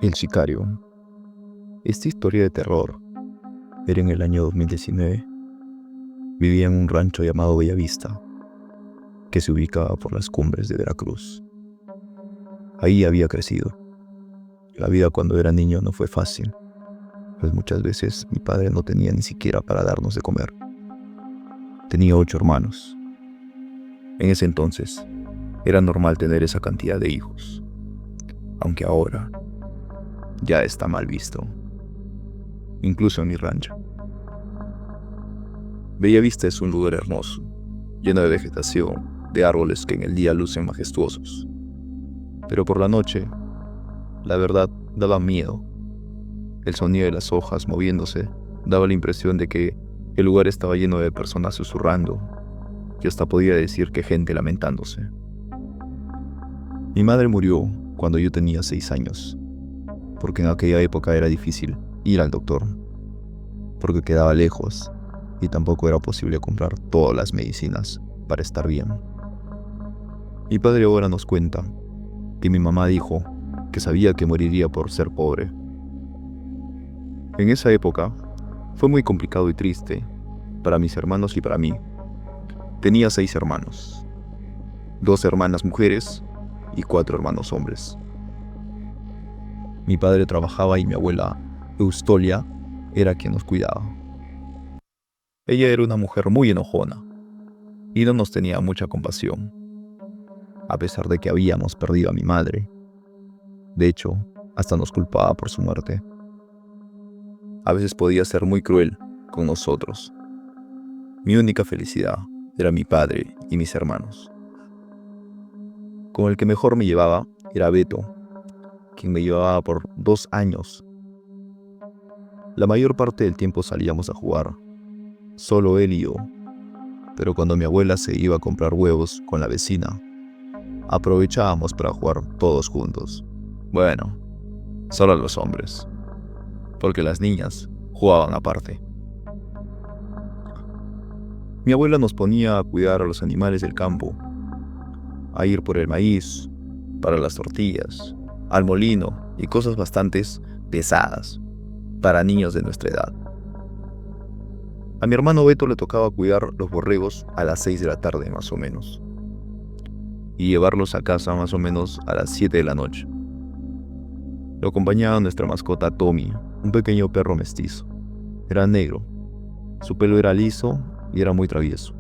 El Sicario. Esta historia de terror era en el año 2019. Vivía en un rancho llamado Bellavista, que se ubicaba por las cumbres de Veracruz. Ahí había crecido. La vida cuando era niño no fue fácil, pues muchas veces mi padre no tenía ni siquiera para darnos de comer. Tenía 8 hermanos. En ese entonces, era normal tener esa cantidad de hijos, aunque ahora ya está mal visto, incluso en mi rancho. Bellavista es un lugar hermoso, lleno de vegetación, de árboles que en el día lucen majestuosos. Pero por la noche, la verdad, daba miedo. El sonido de las hojas moviéndose daba la impresión de que el lugar estaba lleno de personas susurrando, y hasta podía decir que gente lamentándose. Mi madre murió cuando yo tenía 6 años, porque en aquella época era difícil ir al doctor, porque quedaba lejos y tampoco era posible comprar todas las medicinas para estar bien. Mi padre ahora nos cuenta que mi mamá dijo que sabía que moriría por ser pobre. En esa época fue muy complicado y triste para mis hermanos y para mí. Tenía 6 hermanos, 2 hermanas mujeres y 4 hermanos hombres. Mi padre trabajaba y mi abuela, Eustolia, era quien nos cuidaba. Ella era una mujer muy enojona y no nos tenía mucha compasión, a pesar de que habíamos perdido a mi madre. De hecho, hasta nos culpaba por su muerte. A veces podía ser muy cruel con nosotros. Mi única felicidad era mi padre y mis hermanos. Con el que mejor me llevaba era Beto, quien me llevaba por 2 años. La mayor parte del tiempo salíamos a jugar, solo él y yo. Pero cuando mi abuela se iba a comprar huevos con la vecina, aprovechábamos para jugar todos juntos. Bueno, solo los hombres, porque las niñas jugaban aparte. Mi abuela nos ponía a cuidar a los animales del campo, a ir por el maíz, para las tortillas, al molino y cosas bastante pesadas para niños de nuestra edad. A mi hermano Beto le tocaba cuidar los borregos a las 6 de la tarde más o menos, y llevarlos a casa más o menos a las 7 de la noche. Lo acompañaba nuestra mascota Tommy, un pequeño perro mestizo. Era negro, su pelo era liso y era muy travieso.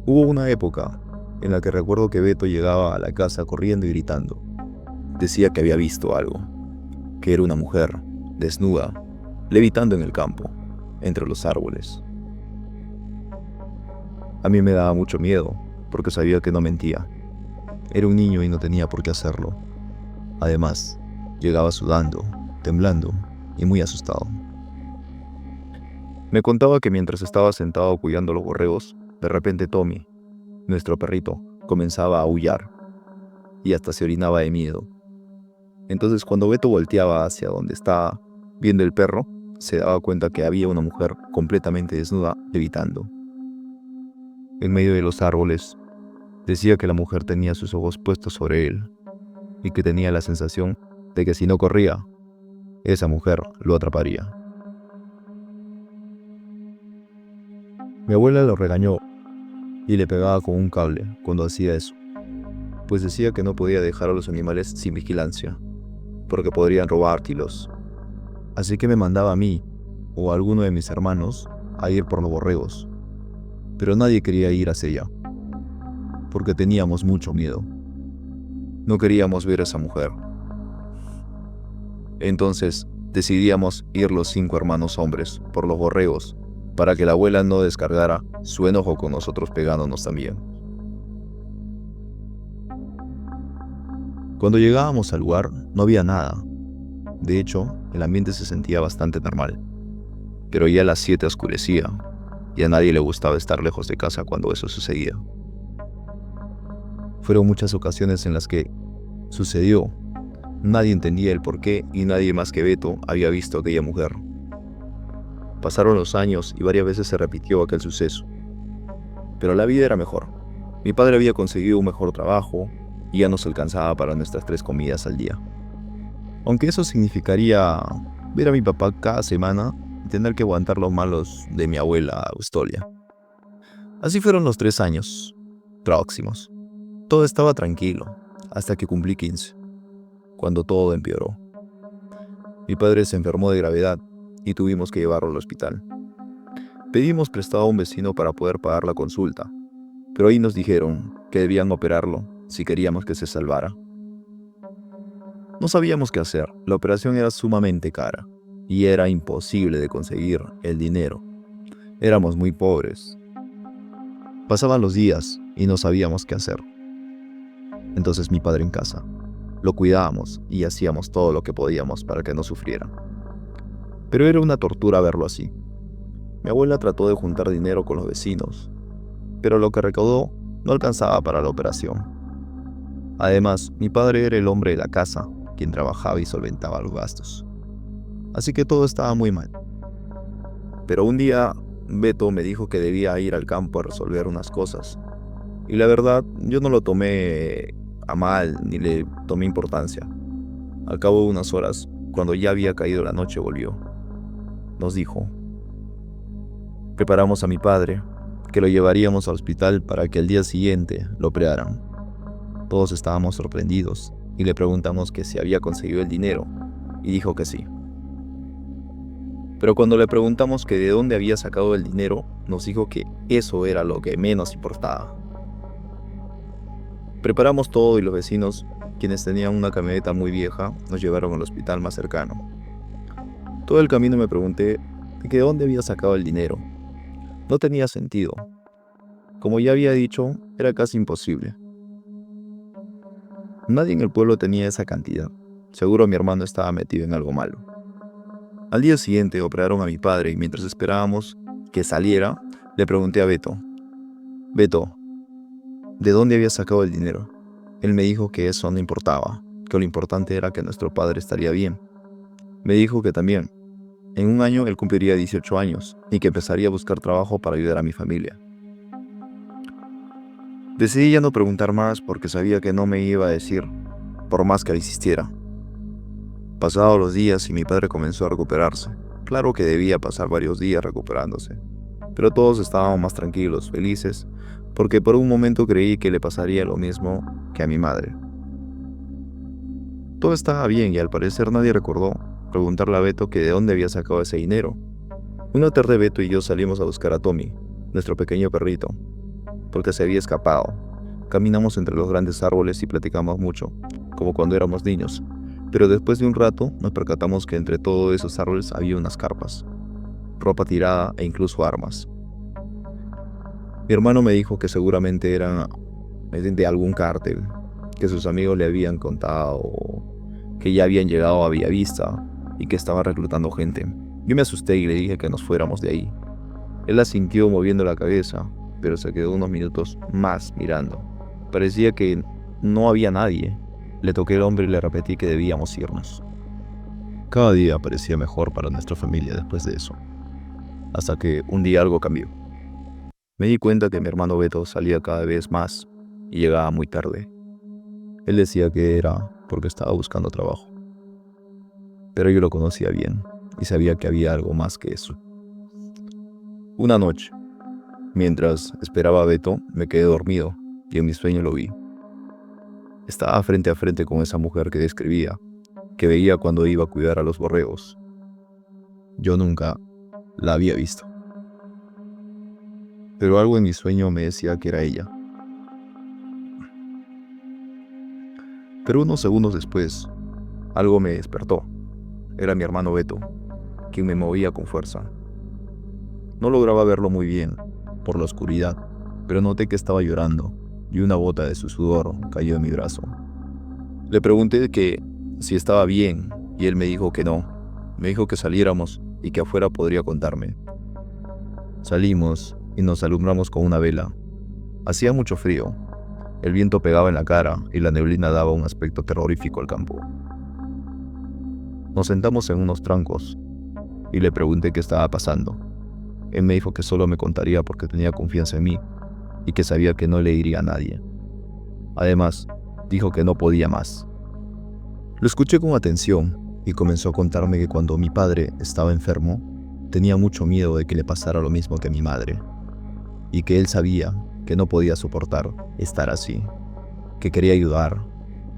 Hubo una época en la que recuerdo que Beto llegaba a la casa corriendo y gritando. Decía que había visto algo, que era una mujer, desnuda, levitando en el campo, entre los árboles. A mí me daba mucho miedo, porque sabía que no mentía. Era un niño y no tenía por qué hacerlo. Además, llegaba sudando, temblando y muy asustado. Me contaba que mientras estaba sentado cuidando los borregos, de repente Tommy, nuestro perrito, comenzaba a aullar y hasta se orinaba de miedo. Entonces cuando Beto volteaba hacia donde estaba viendo el perro, se daba cuenta que había una mujer completamente desnuda levitando. En medio de los árboles, decía que la mujer tenía sus ojos puestos sobre él y que tenía la sensación de que si no corría, esa mujer lo atraparía. Mi abuela lo regañó y le pegaba con un cable cuando hacía eso, pues decía que no podía dejar a los animales sin vigilancia, porque podrían robárselos. Así que me mandaba a mí o a alguno de mis hermanos a ir por los borregos, pero nadie quería ir hacia allá, porque teníamos mucho miedo. No queríamos ver a esa mujer. Entonces decidíamos ir los 5 hermanos hombres por los borregos, para que la abuela no descargara su enojo con nosotros pegándonos también. Cuando llegábamos al lugar no había nada. De hecho, el ambiente se sentía bastante normal. Pero ya a las 7 oscurecía y a nadie le gustaba estar lejos de casa cuando eso sucedía. Fueron muchas ocasiones en las que sucedió. Nadie entendía el porqué y nadie más que Beto había visto a aquella mujer. Pasaron los años y varias veces se repitió aquel suceso. Pero la vida era mejor. Mi padre había conseguido un mejor trabajo y ya nos alcanzaba para nuestras 3 comidas al día. Aunque eso significaría ver a mi papá cada semana y tener que aguantar los malos de mi abuela Austolia. Así fueron los 3 años próximos. Todo estaba tranquilo, hasta que cumplí 15, cuando todo empeoró. Mi padre se enfermó de gravedad y tuvimos que llevarlo al hospital. Pedimos prestado a un vecino para poder pagar la consulta, pero ahí nos dijeron que debían operarlo si queríamos que se salvara. No sabíamos qué hacer, la operación era sumamente cara y era imposible de conseguir el dinero. Éramos muy pobres. Pasaban los días y no sabíamos qué hacer. Entonces mi padre en casa. Lo cuidábamos y hacíamos todo lo que podíamos para que no sufriera. Pero era una tortura verlo así. Mi abuela trató de juntar dinero con los vecinos, pero lo que recaudó no alcanzaba para la operación. Además, mi padre era el hombre de la casa, quien trabajaba y solventaba los gastos. Así que todo estaba muy mal. Pero un día, Beto me dijo que debía ir al campo a resolver unas cosas. Y la verdad, yo no lo tomé a mal ni le tomé importancia. Al cabo de unas horas, cuando ya había caído la noche, volvió. Nos dijo: preparamos a mi padre, que lo llevaríamos al hospital para que al día siguiente lo operaran. Todos estábamos sorprendidos y le preguntamos que si había conseguido el dinero, y dijo que sí. Pero cuando le preguntamos que de dónde había sacado el dinero, nos dijo que eso era lo que menos importaba. Preparamos todo y los vecinos, quienes tenían una camioneta muy vieja, nos llevaron al hospital más cercano. Todo el camino me pregunté de dónde había sacado el dinero. No tenía sentido. Como ya había dicho, era casi imposible. Nadie en el pueblo tenía esa cantidad. Seguro mi hermano estaba metido en algo malo. Al día siguiente operaron a mi padre y mientras esperábamos que saliera, le pregunté a Beto: Beto, ¿de dónde había sacado el dinero? Él me dijo que eso no importaba, que lo importante era que nuestro padre estaría bien. Me dijo que también, en un año él cumpliría 18 años y que empezaría a buscar trabajo para ayudar a mi familia. Decidí ya no preguntar más porque sabía que no me iba a decir, por más que insistiera. Pasados los días y mi padre comenzó a recuperarse. Claro que debía pasar varios días recuperándose, pero todos estábamos más tranquilos, felices, porque por un momento creí que le pasaría lo mismo que a mi madre. Todo estaba bien y al parecer nadie recordó preguntarle a Beto que de dónde había sacado ese dinero. Una tarde Beto y yo salimos a buscar a Tommy, nuestro pequeño perrito, porque se había escapado. Caminamos entre los grandes árboles y platicamos mucho, como cuando éramos niños. Pero después de un rato nos percatamos que entre todos esos árboles había unas carpas, ropa tirada e incluso armas. Mi hermano me dijo que seguramente eran de algún cártel, que sus amigos le habían contado, que ya habían llegado a Villavista y que estaban reclutando gente. Yo me asusté y le dije que nos fuéramos de ahí. Él asintió moviendo la cabeza, pero se quedó unos minutos más mirando. Parecía que no había nadie. Le toqué el hombro y le repetí que debíamos irnos. Cada día parecía mejor para nuestra familia después de eso, hasta que un día algo cambió. Me di cuenta que mi hermano Beto salía cada vez más y llegaba muy tarde. Él decía que era porque estaba buscando trabajo, pero yo lo conocía bien y sabía que había algo más que eso. Una noche, mientras esperaba a Beto, me quedé dormido y en mi sueño lo vi. Estaba frente a frente con esa mujer que describía, que veía cuando iba a cuidar a los borregos. Yo nunca la había visto, pero algo en mi sueño me decía que era ella. Pero unos segundos después, algo me despertó. Era mi hermano Beto, quien me movía con fuerza. No lograba verlo muy bien, por la oscuridad, pero noté que estaba llorando y una gota de su sudor cayó en mi brazo. Le pregunté que si estaba bien y él me dijo que no. Me dijo que saliéramos y que afuera podría contarme. Salimos y nos alumbramos con una vela. Hacía mucho frío. El viento pegaba en la cara y la neblina daba un aspecto terrorífico al campo. Nos sentamos en unos troncos y le pregunté qué estaba pasando. Él me dijo que solo me contaría porque tenía confianza en mí y que sabía que no le diría a nadie. Además, dijo que no podía más. Lo escuché con atención y comenzó a contarme que cuando mi padre estaba enfermo, tenía mucho miedo de que le pasara lo mismo que a mi madre, y que él sabía que no podía soportar estar así, que quería ayudar,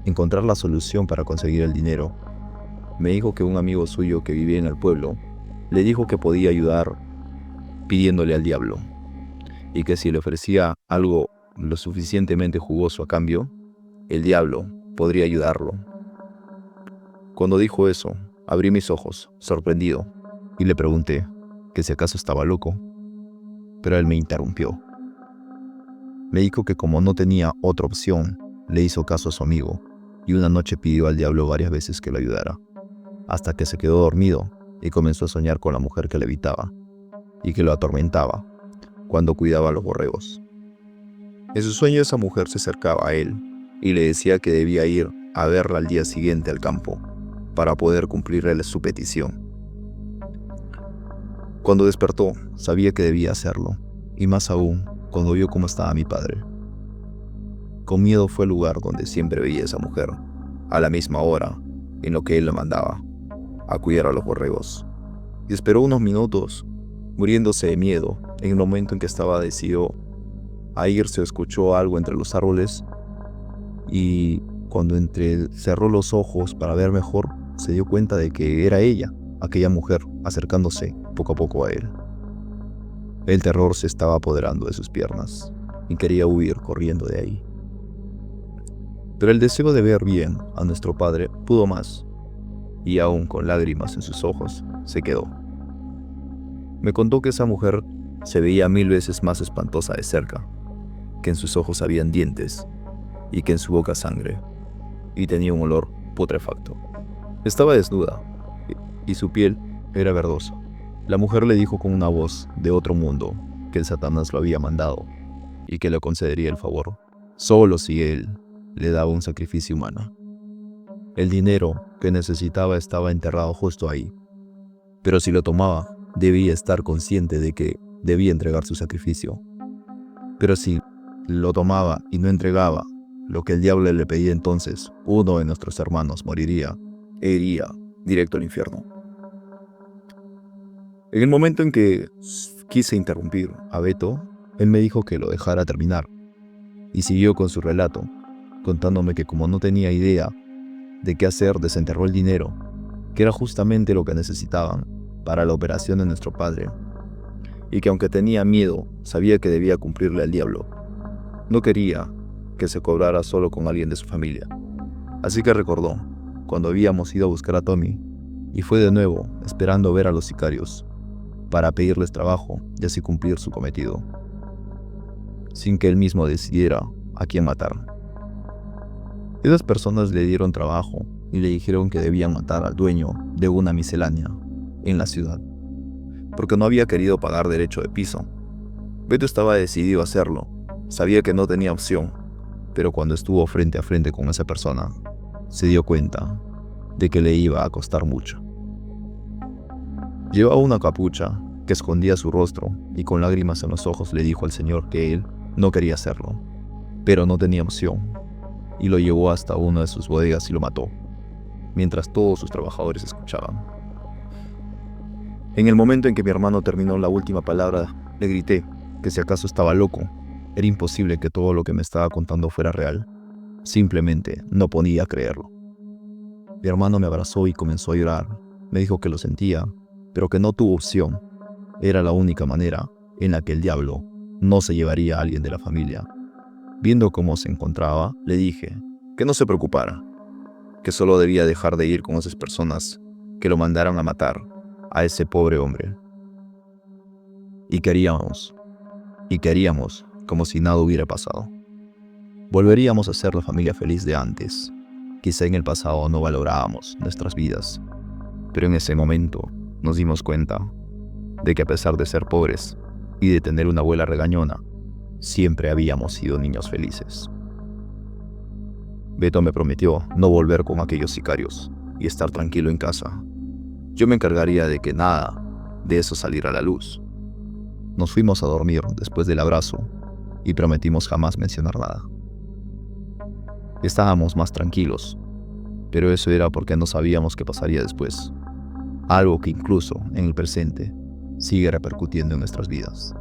encontrar la solución para conseguir el dinero. Me dijo que un amigo suyo que vivía en el pueblo le dijo que podía ayudar pidiéndole al diablo, y que si le ofrecía algo lo suficientemente jugoso a cambio, el diablo podría ayudarlo. Cuando dijo eso, abrí mis ojos, sorprendido, y le pregunté que si acaso estaba loco, pero él me interrumpió. Me dijo que como no tenía otra opción, le hizo caso a su amigo, y una noche pidió al diablo varias veces que lo ayudara, hasta que se quedó dormido y comenzó a soñar con la mujer que le evitaba y que lo atormentaba cuando cuidaba a los borregos. En su sueño esa mujer se acercaba a él y le decía que debía ir a verla al día siguiente al campo para poder cumplirle su petición. Cuando despertó, sabía que debía hacerlo, y más aún cuando vio cómo estaba mi padre. Con miedo fue al lugar donde siempre veía a esa mujer, a la misma hora en lo que él le mandaba, a cuidar a los borregos. Y esperó unos minutos, muriéndose de miedo. En el momento en que estaba decidido a irse, escuchó algo entre los árboles, y cuando cerró los ojos para ver mejor, se dio cuenta de que era ella, aquella mujer, acercándose poco a poco a él. El terror se estaba apoderando de sus piernas y quería huir corriendo de ahí. Pero el deseo de ver bien a nuestro padre pudo más, y aún con lágrimas en sus ojos, se quedó. Me contó que esa mujer se veía 1000 veces más espantosa de cerca, que en sus ojos habían dientes y que en su boca sangre, y tenía un olor putrefacto. Estaba desnuda y su piel era verdosa. La mujer le dijo con una voz de otro mundo que el Satanás lo había mandado y que le concedería el favor solo si él le daba un sacrificio humano. El dinero que necesitaba estaba enterrado justo ahí, pero si lo tomaba, debía estar consciente de que debía entregar su sacrificio. Pero si lo tomaba y no entregaba lo que el diablo le pedía, entonces uno de nuestros hermanos moriría e iría directo al infierno. En el momento en que quise interrumpir a Beto, él me dijo que lo dejara terminar y siguió con su relato, contándome que como no tenía idea de qué hacer, desenterró el dinero, que era justamente lo que necesitaban para la operación de nuestro padre, y que aunque tenía miedo, sabía que debía cumplirle al diablo. No quería que se cobrara solo con alguien de su familia. Así que recordó cuando habíamos ido a buscar a Tommy, y fue de nuevo esperando ver a los sicarios para pedirles trabajo y así cumplir su cometido, sin que él mismo decidiera a quién matar. Esas personas le dieron trabajo y le dijeron que debían matar al dueño de una miscelánea en la ciudad, porque no había querido pagar derecho de piso. Beto estaba decidido a hacerlo, sabía que no tenía opción, pero cuando estuvo frente a frente con esa persona, se dio cuenta de que le iba a costar mucho. Llevaba una capucha que escondía su rostro y con lágrimas en los ojos le dijo al Señor que él no quería hacerlo, pero no tenía opción, y lo llevó hasta una de sus bodegas y lo mató, mientras todos sus trabajadores escuchaban. En el momento en que mi hermano terminó la última palabra, le grité que si acaso estaba loco. Era imposible que todo lo que me estaba contando fuera real. Simplemente no podía creerlo. Mi hermano me abrazó y comenzó a llorar. Me dijo que lo sentía, pero que no tuvo opción. Era la única manera en la que el diablo no se llevaría a alguien de la familia. Viendo cómo se encontraba, le dije que no se preocupara, que solo debía dejar de ir con esas personas que lo mandaron a matar a ese pobre hombre. Y queríamos como si nada hubiera pasado. Volveríamos a ser la familia feliz de antes. Quizá en el pasado no valorábamos nuestras vidas, pero en ese momento nos dimos cuenta de que a pesar de ser pobres y de tener una abuela regañona, siempre habíamos sido niños felices. Beto me prometió no volver con aquellos sicarios y estar tranquilo en casa. Yo me encargaría de que nada de eso saliera a la luz. Nos fuimos a dormir después del abrazo y prometimos jamás mencionar nada. Estábamos más tranquilos, Pero eso era porque no sabíamos qué pasaría después. Algo que incluso en el presente sigue repercutiendo en nuestras vidas.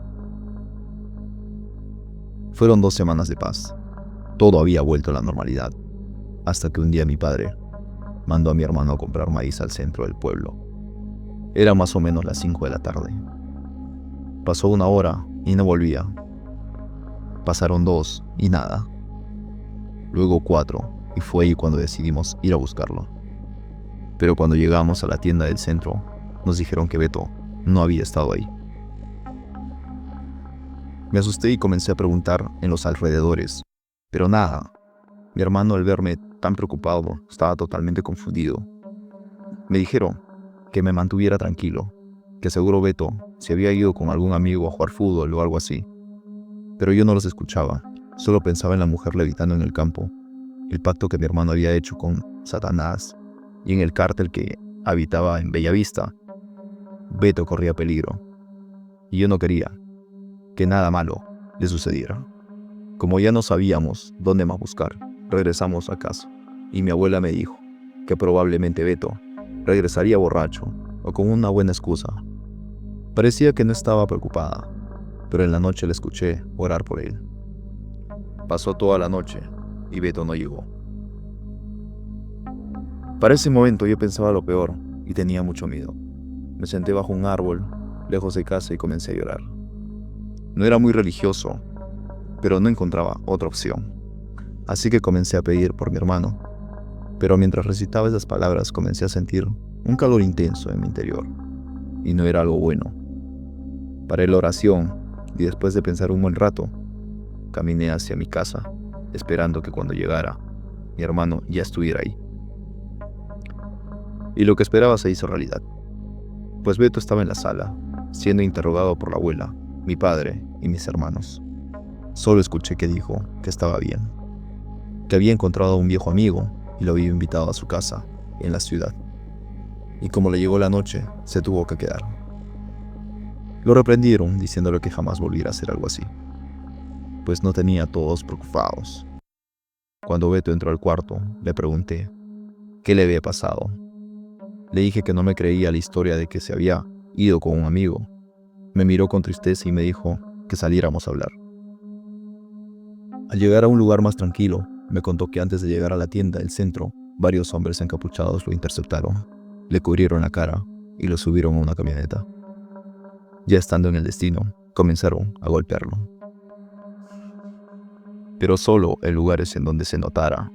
Fueron 2 semanas de paz. Todo había vuelto a la normalidad, hasta que un día mi padre mandó a mi hermano a comprar maíz al centro del pueblo. Era más o menos las 5 de la tarde. Pasó 1 hora y no volvía. Pasaron 2 y nada. Luego 4 y fue ahí cuando decidimos ir a buscarlo. Pero cuando llegamos a la tienda del centro, nos dijeron que Beto no había estado ahí. Me asusté y comencé a preguntar en los alrededores, pero nada. Mi hermano, al verme tan preocupado, estaba totalmente confundido. Me dijeron que me mantuviera tranquilo, que seguro Beto se había ido con algún amigo a jugar fútbol o algo así. Pero yo no los escuchaba, solo pensaba en la mujer levitando en el campo, el pacto que mi hermano había hecho con Satanás y en el cártel que habitaba en Bellavista. Beto corría peligro y yo no quería que nada malo le sucediera. Como ya no sabíamos dónde más buscar, regresamos a casa y mi abuela me dijo que probablemente Beto regresaría borracho o con una buena excusa. Parecía que no estaba preocupada, pero en la noche le escuché orar por él. Pasó toda la noche y Beto no llegó. Para ese momento yo pensaba lo peor y tenía mucho miedo. Me senté bajo un árbol, lejos de casa, y comencé a llorar. No era muy religioso, pero no encontraba otra opción. Así que comencé a pedir por mi hermano. Pero mientras recitaba esas palabras comencé a sentir un calor intenso en mi interior. Y no era algo bueno. Paré la oración y después de pensar un buen rato, caminé hacia mi casa, esperando que cuando llegara, mi hermano ya estuviera ahí. Y lo que esperaba se hizo realidad. Pues Beto estaba en la sala, siendo interrogado por la abuela, mi padre y mis hermanos. Solo escuché que dijo que estaba bien, que había encontrado a un viejo amigo y lo había invitado a su casa en la ciudad. Y como le llegó la noche, se tuvo que quedar. Lo reprendieron diciéndole que jamás volviera a hacer algo así, pues no tenía a todos preocupados. Cuando Beto entró al cuarto, le pregunté qué le había pasado. Le dije que no me creía la historia de que se había ido con un amigo. Me miró con tristeza y me dijo que saliéramos a hablar. Al llegar a un lugar más tranquilo, me contó que antes de llegar a la tienda del centro, varios hombres encapuchados lo interceptaron, le cubrieron la cara y lo subieron a una camioneta. Ya estando en el destino, comenzaron a golpearlo. Pero solo en lugares en donde se notara,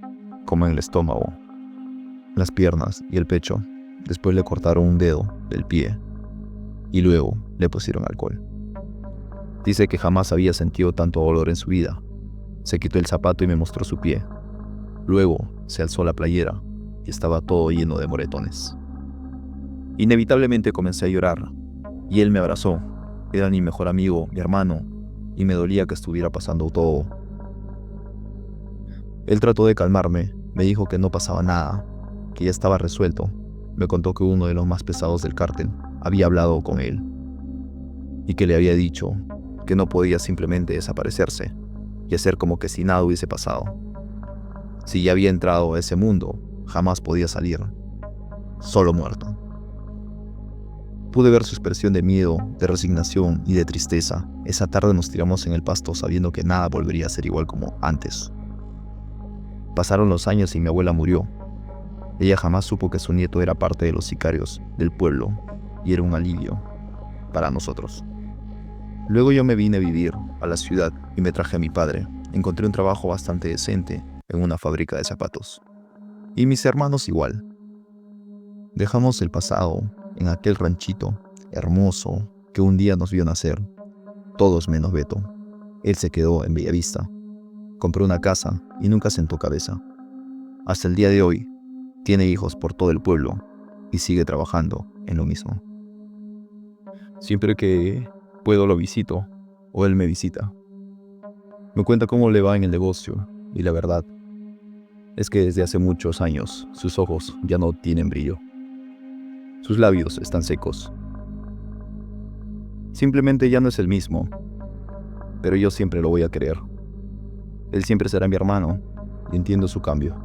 como en el estómago, las piernas y el pecho. Después le cortaron un dedo del pie y luego le pusieron alcohol. Dice que jamás había sentido tanto dolor en su vida. Se quitó el zapato y me mostró su pie. Luego se alzó la playera y estaba todo lleno de moretones. Inevitablemente comencé a llorar y él me abrazó. Era mi mejor amigo, mi hermano, y me dolía que estuviera pasando todo. Él trató de calmarme, me dijo que no pasaba nada, que ya estaba resuelto. Me contó que uno de los más pesados del cártel había hablado con él y que le había dicho que no podía simplemente desaparecerse y hacer como que si nada hubiese pasado. Si ya había entrado a ese mundo, jamás podía salir, solo muerto. Pude ver su expresión de miedo, de resignación y de tristeza. Esa tarde nos tiramos en el pasto sabiendo que nada volvería a ser igual como antes. Pasaron los años y mi abuela murió. Ella jamás supo que su nieto era parte de los sicarios del pueblo y era un alivio para nosotros. Luego yo me vine a vivir a la ciudad y me traje a mi padre. Encontré un trabajo bastante decente en una fábrica de zapatos. Y mis hermanos igual. Dejamos el pasado en aquel ranchito hermoso que un día nos vio nacer. Todos menos Beto. Él se quedó en Bellavista. Compró una casa y nunca sentó cabeza. Hasta el día de hoy, tiene hijos por todo el pueblo y sigue trabajando en lo mismo. Siempre que puedo lo visito o él me visita. Me cuenta cómo le va en el negocio y la verdad es que desde hace muchos años sus ojos ya no tienen brillo. Sus labios están secos. Simplemente ya no es el mismo, pero yo siempre lo voy a querer. Él siempre será mi hermano y entiendo su cambio.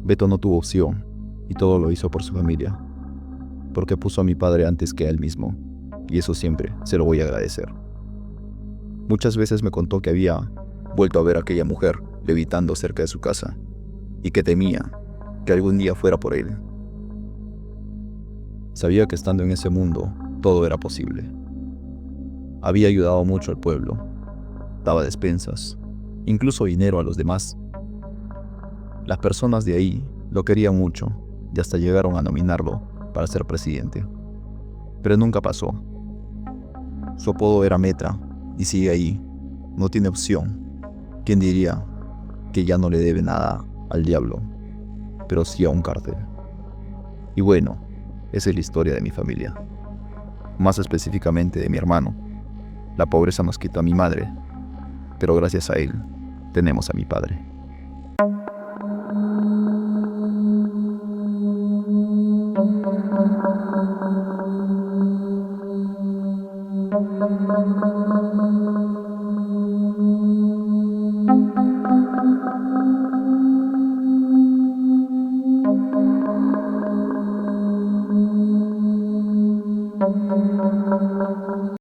Beto no tuvo opción y todo lo hizo por su familia, porque puso a mi padre antes que a él mismo, y eso siempre se lo voy a agradecer. Muchas veces me contó que había vuelto a ver a aquella mujer levitando cerca de su casa y que temía que algún día fuera por él. Sabía que estando en ese mundo todo era posible. Había ayudado mucho al pueblo, daba despensas, incluso dinero a los demás. Las personas de ahí lo querían mucho y hasta llegaron a nominarlo para ser presidente. Pero nunca pasó. Su apodo era Metra y sigue ahí. No tiene opción. ¿Quién diría que ya no le debe nada al diablo, pero sí a un cártel? Y bueno, esa es la historia de mi familia. Más específicamente de mi hermano. La pobreza nos quitó a mi madre, pero gracias a él tenemos a mi padre.